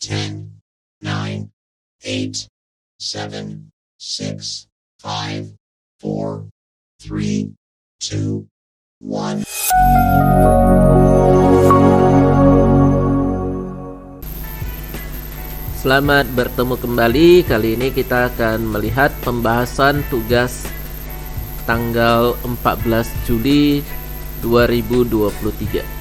10, 9, 8, 7, 6, 5, 4, 3, 2, 1. Selamat bertemu kembali. Kali ini kita akan melihat pembahasan tugas tanggal 14 Juli 2023.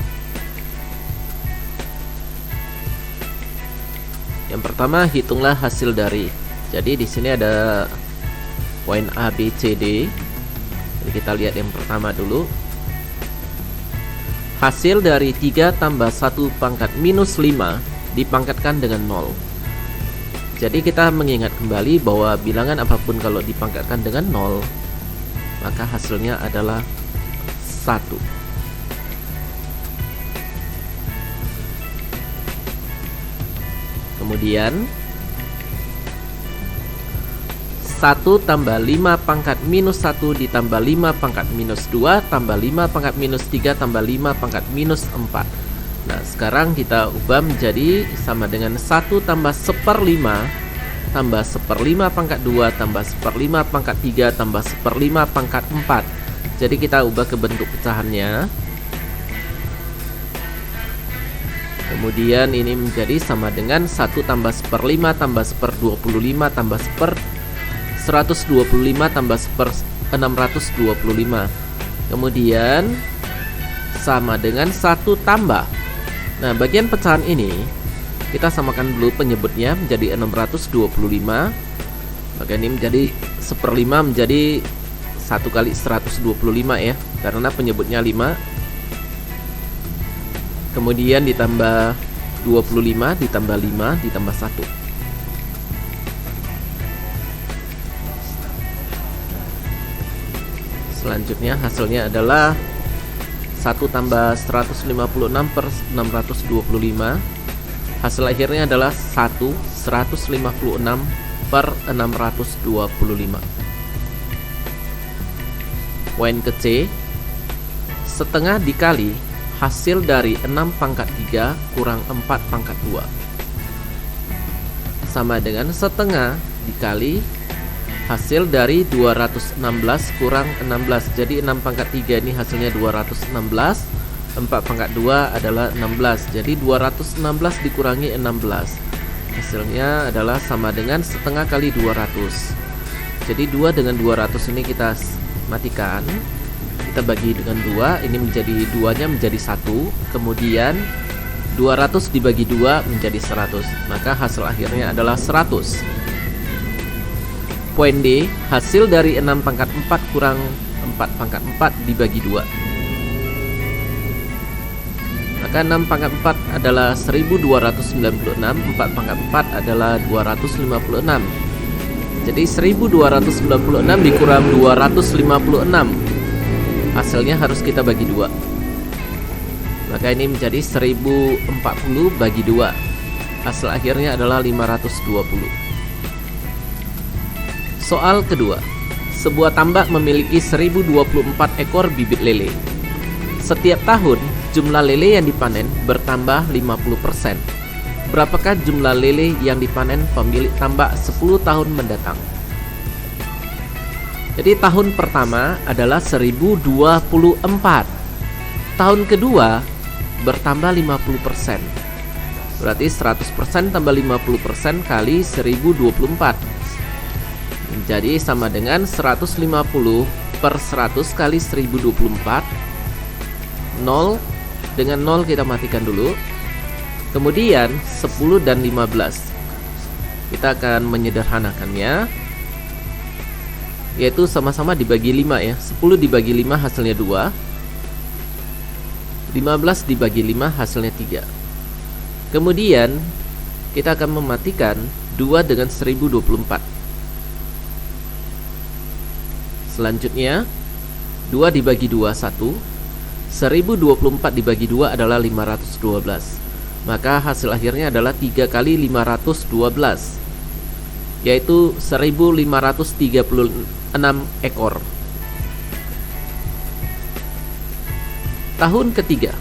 Yang pertama, hitunglah hasil dari. Jadi di sini ada poin A, B, C, D. Jadi kita lihat yang pertama dulu. Hasil dari 3 tambah 1 pangkat minus 5 dipangkatkan dengan 0. Jadi kita mengingat kembali bahwa bilangan apapun kalau dipangkatkan dengan 0, maka hasilnya adalah 1. Kemudian 1 tambah 5 pangkat minus 1 ditambah 5 pangkat minus 2 tambah 5 pangkat minus 3 tambah 5 pangkat minus 4. Nah, sekarang kita ubah menjadi sama dengan 1 tambah 1/5 tambah 1/5 pangkat 2 tambah 1/5 pangkat 3 tambah 1/5 pangkat 4. Jadi kita ubah ke bentuk pecahannya. Kemudian ini menjadi sama dengan 1 tambah 1/5 tambah 1/25 tambah 1/125 tambah 1/625. Kemudian sama dengan 1 tambah. Nah, bagian pecahan ini kita samakan dulu penyebutnya menjadi 625. Maka ini menjadi 1/5 menjadi 1 kali 125 ya, karena penyebutnya 5. Kemudian ditambah 25 ditambah 5 ditambah 1. Selanjutnya hasilnya adalah 1 tambah 156 per 625. Hasil akhirnya adalah 156 per 625. Poin ke C, setengah dikali hasil dari 6 pangkat 3 kurang 4 pangkat 2 sama dengan setengah dikali hasil dari 216 kurang 16. Jadi 6 pangkat 3 ini hasilnya 216, 4 pangkat 2 adalah 16. Jadi 216 dikurangi 16, hasilnya adalah sama dengan setengah kali 200. Jadi 2 dengan 200 ini kita matikan, kita bagi dengan 2, ini menjadi 2-nya menjadi 1. Kemudian 200 dibagi 2 menjadi 100, maka hasil akhirnya adalah 100. Poin D, hasil dari 6 pangkat 4 kurang 4 pangkat 4 dibagi 2. Maka 6 pangkat 4 adalah 1296, 4 pangkat 4 adalah 256. Jadi 1296 dikurang 256, hasilnya harus kita bagi 2. Maka ini menjadi 1040 bagi 2. Hasil akhirnya adalah 520. Soal kedua, sebuah tambak memiliki 1024 ekor bibit lele. Setiap tahun, jumlah lele yang dipanen bertambah 50%. Berapakah jumlah lele yang dipanen pemilik tambak 10 tahun mendatang? Jadi tahun pertama adalah 1024. Tahun kedua bertambah 50%. Berarti 100% tambah 50% kali 1024. Jadi sama dengan 150 per 100 kali 1024. 0 dengan 0 kita matikan dulu. Kemudian 10 dan 15. Kita akan menyederhanakannya, yaitu sama-sama dibagi 5 ya. 10 dibagi 5 hasilnya 2. 15 dibagi 5 hasilnya 3. Kemudian kita akan mematikan 2 dengan 1024. Selanjutnya 2 dibagi 2 1. 1024 dibagi 2 adalah 512. Maka hasil akhirnya adalah 3 kali 512, yaitu 1536 ekor. Tahun ketiga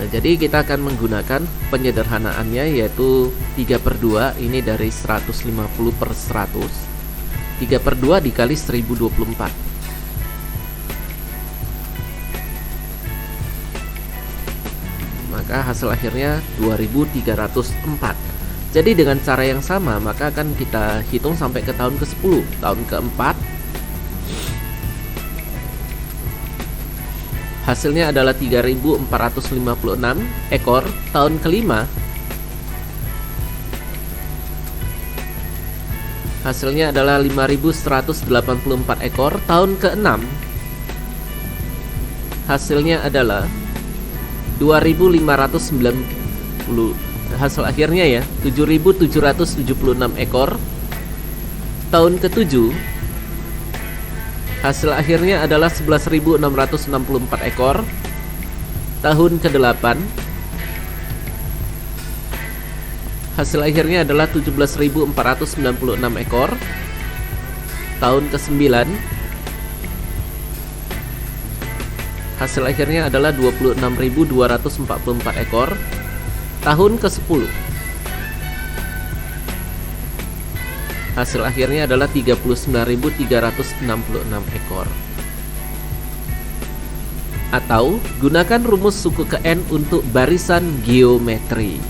Nah, jadi kita akan menggunakan penyederhanaannya, yaitu 3/2 ini dari 150 per 100. 3/2 dikali 1024. Maka hasil akhirnya 2304. Jadi dengan cara yang sama, maka akan kita hitung sampai ke tahun ke-10. Tahun ke-4 hasilnya adalah 3456 ekor. Tahun ke-5 hasilnya adalah 5184 ekor. Tahun ke-6 hasilnya adalah 2590. Hasil akhirnya ya 7776 ekor. Tahun ke-7 hasil akhirnya adalah 11.664 ekor. Tahun ke-8 hasil akhirnya adalah 17.496 ekor. Tahun ke-9 hasil akhirnya adalah 26.244 ekor. Tahun ke-10 hasil akhirnya adalah 39.366 ekor. Atau gunakan rumus suku ke N untuk barisan geometri.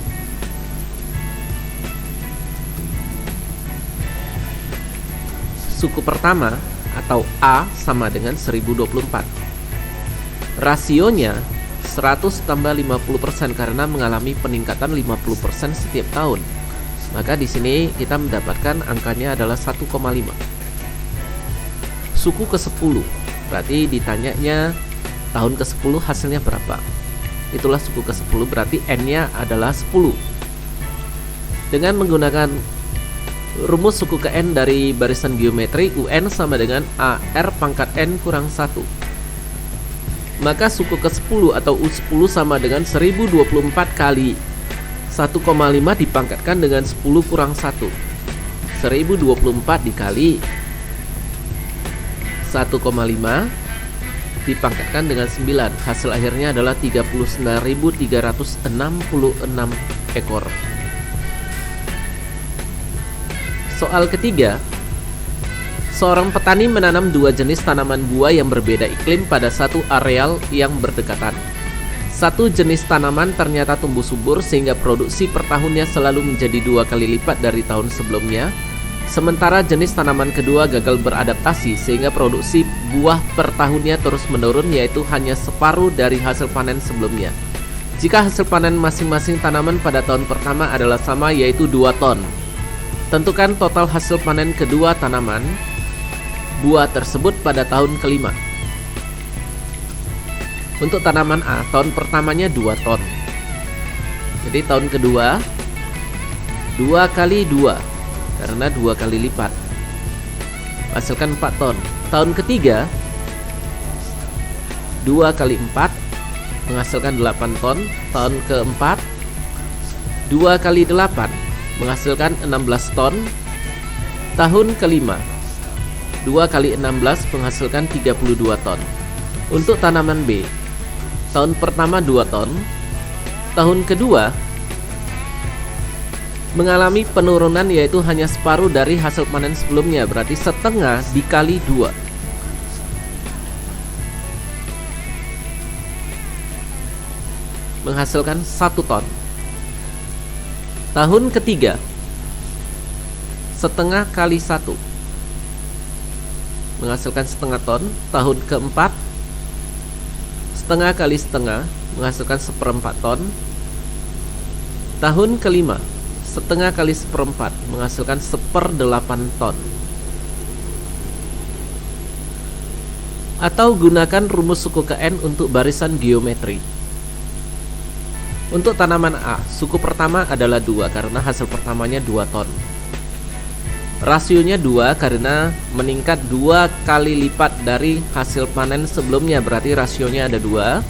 Suku pertama atau A sama dengan 1024. Rasionya 100 tambah 50% karena mengalami peningkatan 50% setiap tahun. Maka di sini kita mendapatkan angkanya adalah 1,5. Suku ke-10, berarti ditanyanya tahun ke-10 hasilnya berapa. Itulah suku ke-10, berarti N-nya adalah 10. Dengan menggunakan rumus suku ke N dari barisan geometri, UN sama dengan AR pangkat N kurang 1. Maka suku ke-10 atau U10 sama dengan 1024 kali 1,5 dipangkatkan dengan 10 kurang 1. 1024 dikali 1,5 dipangkatkan dengan 9. Hasil akhirnya adalah 39.366 ekor. Soal ketiga. Seorang petani menanam dua jenis tanaman buah yang berbeda iklim pada satu areal yang berdekatan. Satu jenis tanaman ternyata tumbuh subur sehingga produksi per tahunnya selalu menjadi 2 kali lipat dari tahun sebelumnya. Sementara jenis tanaman kedua gagal beradaptasi sehingga produksi buah per tahunnya terus menurun, yaitu hanya separuh dari hasil panen sebelumnya. Jika hasil panen masing-masing tanaman pada tahun pertama adalah sama, yaitu 2 ton. Tentukan total hasil panen kedua tanaman buah tersebut pada tahun kelima. Untuk tanaman A, tahun pertamanya 2 ton. Jadi tahun kedua 2 kali 2 karena 2 kali lipat, hasilkan 4 ton. Tahun ketiga 2 kali 4 menghasilkan 8 ton. Tahun keempat 2 kali 8 menghasilkan 16 ton. Tahun kelima 2 kali 16 menghasilkan 32 ton. Untuk tanaman B, tahun pertama 2 ton, tahun kedua mengalami penurunan, yaitu hanya separuh dari hasil panen sebelumnya, berarti setengah dikali 2. Menghasilkan 1 ton. Tahun ketiga setengah kali 1 menghasilkan setengah ton. Tahun keempat setengah kali setengah menghasilkan 1/4 ton. Tahun kelima setengah kali 1/4 menghasilkan 1/8 ton. Atau gunakan rumus suku ke N untuk barisan geometri. Untuk tanaman A, suku pertama adalah 2 karena hasil pertamanya 2 ton. Rasionya 2 karena meningkat 2 kali lipat dari hasil panen sebelumnya, berarti rasionya ada 2.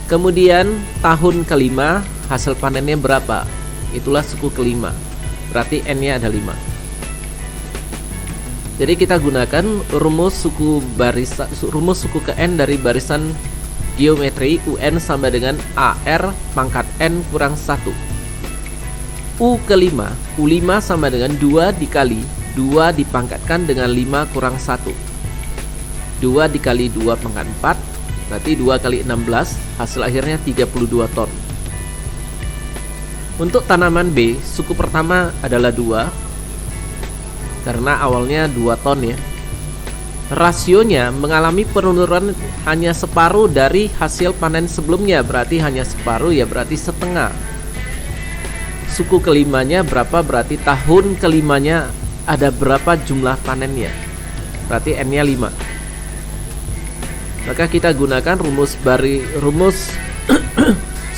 Kemudian tahun kelima hasil panennya berapa? Itulah suku kelima, berarti N-nya ada 5. Jadi kita gunakan rumus suku ke N dari barisan geometri UN sama dengan AR pangkat N kurang 1. U kelima, U5 sama dengan 2 dikali 2 dipangkatkan dengan 5 kurang 1. 2 dikali 2 pangkat 4, berarti 2 kali 16, hasil akhirnya 32 ton. Untuk tanaman B, suku pertama adalah 2, karena awalnya 2 ton ya. Rasionya mengalami penurunan hanya separuh dari hasil panen sebelumnya, berarti hanya separuh ya, berarti setengah. Suku kelimanya berapa, berarti tahun kelimanya ada berapa jumlah panennya, berarti N-nya 5. Maka kita gunakan rumus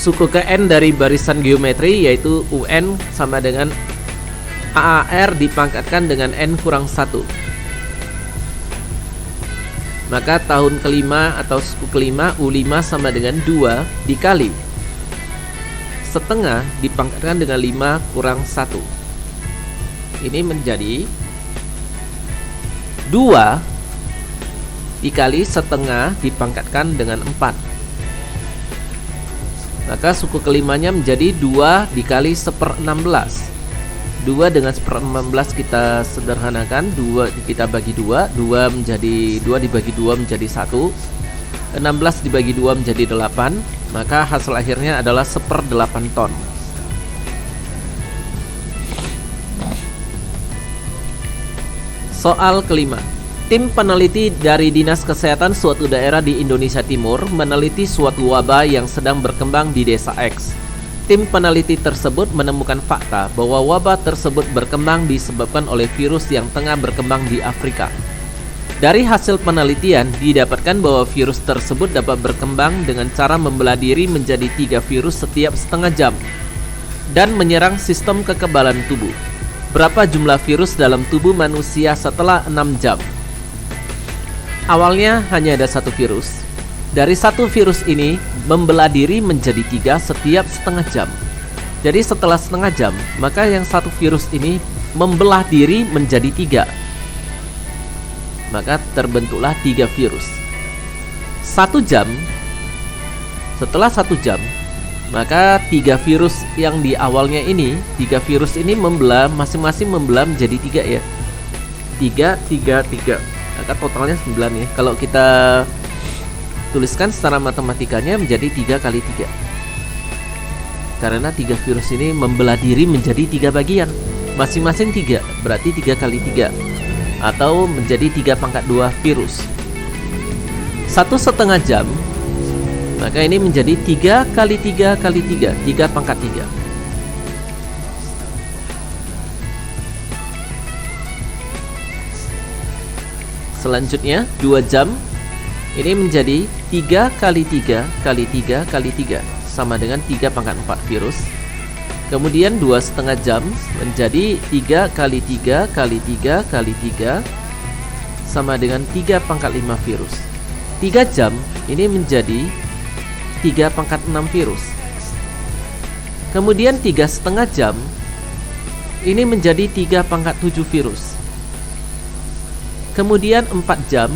suku ke N dari barisan geometri, yaitu UN sama dengan AAR dipangkatkan dengan N kurang 1. Maka tahun kelima atau suku kelima U5 sama dengan 2 dikali setengah dipangkatkan dengan 5 kurang 1. Ini menjadi 2 dikali setengah dipangkatkan dengan 4. Maka suku kelimanya menjadi 2 dikali 1/16. 2 dengan 1/16 kita sederhanakan, 2 kita bagi 2, 2 menjadi 2 dibagi 2 menjadi 1. 16 dibagi 2 menjadi 8, maka hasil akhirnya adalah 1/8 ton. Soal kelima. Tim peneliti dari Dinas Kesehatan suatu daerah di Indonesia Timur meneliti suatu wabah yang sedang berkembang di desa X. Tim peneliti tersebut menemukan fakta bahwa wabah tersebut berkembang disebabkan oleh virus yang tengah berkembang di Afrika. Dari hasil penelitian didapatkan bahwa virus tersebut dapat berkembang dengan cara membelah diri menjadi 3 virus setiap setengah jam dan menyerang sistem kekebalan tubuh. Berapa jumlah virus dalam tubuh manusia setelah 6 jam? Awalnya hanya ada 1 virus. Dari 1 virus ini membelah diri menjadi 3 setiap setengah jam. Jadi setelah setengah jam, maka yang 1 virus ini membelah diri menjadi 3. Maka terbentuklah 3 virus. 1 jam, setelah 1 jam, maka 3 virus yang di awalnya ini, 3 virus ini membelah, masing-masing membelah menjadi 3 ya. 3, 3, 3. Maka totalnya 9 ya. Kalau kita tuliskan secara matematikanya menjadi 3 kali 3. Karena 3 virus ini membelah diri menjadi 3 bagian, masing-masing 3, berarti 3 kali 3. Atau menjadi 3/2 virus. 1,5 jam, maka ini menjadi 3 kali 3 kali 3, 3/3. Selanjutnya 2 jam, ini menjadi 3 kali 3 kali 3 kali 3, sama dengan 3/4 virus. Kemudian 2,5 jam menjadi 3 kali 3 kali 3 kali 3, sama dengan 3/5 virus. 3 jam ini menjadi 3/6 virus. Kemudian 3,5 jam ini menjadi 3/7 virus. Kemudian 4 jam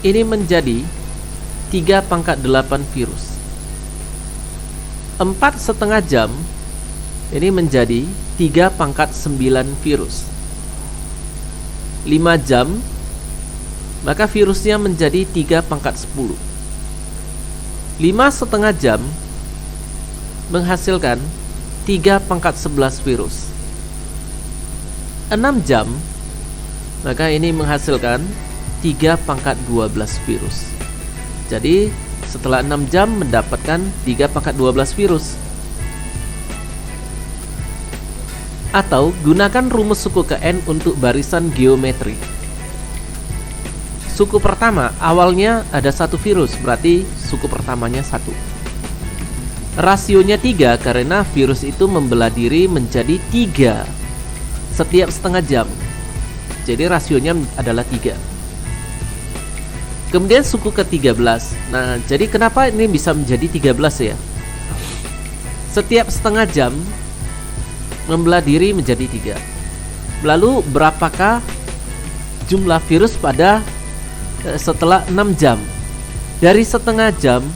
ini menjadi 3/8 virus. 4,5 jam ini menjadi 3/9 virus. 5 jam, maka virusnya menjadi 3/10. 5,5 jam menghasilkan 3/11 virus. 6 jam, maka ini menghasilkan 3/12 virus. Jadi setelah 6 jam mendapatkan 3/12 virus. Atau gunakan rumus suku ke N untuk barisan geometri. Suku pertama awalnya ada 1 virus, berarti suku pertamanya 1. Rasionya 3 karena virus itu membelah diri menjadi 3 setiap setengah jam. Jadi rasionya adalah 3. Kemudian suku ke-13. Nah, jadi kenapa ini bisa menjadi 13 ya? Setiap setengah jam membelah diri menjadi 3. Lalu berapakah jumlah virus pada setelah 6 jam? Dari setengah jam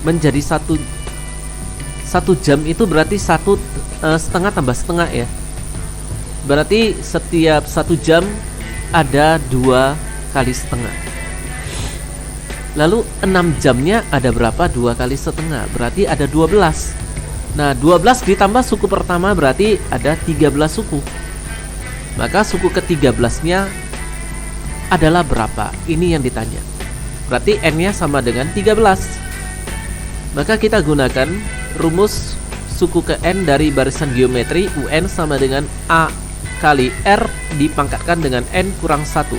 menjadi 1 jam itu berarti 1 setengah tambah setengah ya. Berarti setiap 1 jam ada 2 kali setengah. Lalu 6 jamnya ada berapa? 2 kali setengah, berarti ada 12. Nah 12 ditambah suku pertama berarti ada 13 suku. Maka suku ke-13 nya adalah berapa? Ini yang ditanya. Berarti N nya sama dengan 13. Maka kita gunakan rumus suku ke N dari barisan geometri. UN sama dengan A kali R dipangkatkan dengan N kurang 1.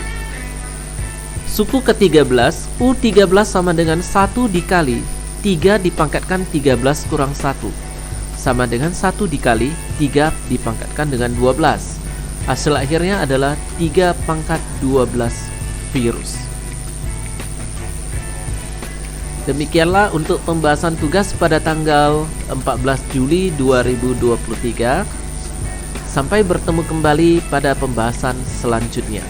Suku ke-13, U13 sama dengan 1 dikali 3 dipangkatkan 13 kurang 1 sama dengan 1 dikali 3 dipangkatkan dengan 12. Hasil akhirnya adalah 3 pangkat 12 virus. Demikianlah untuk pembahasan tugas pada tanggal 14 Juli 2023. Sampai bertemu kembali pada pembahasan selanjutnya.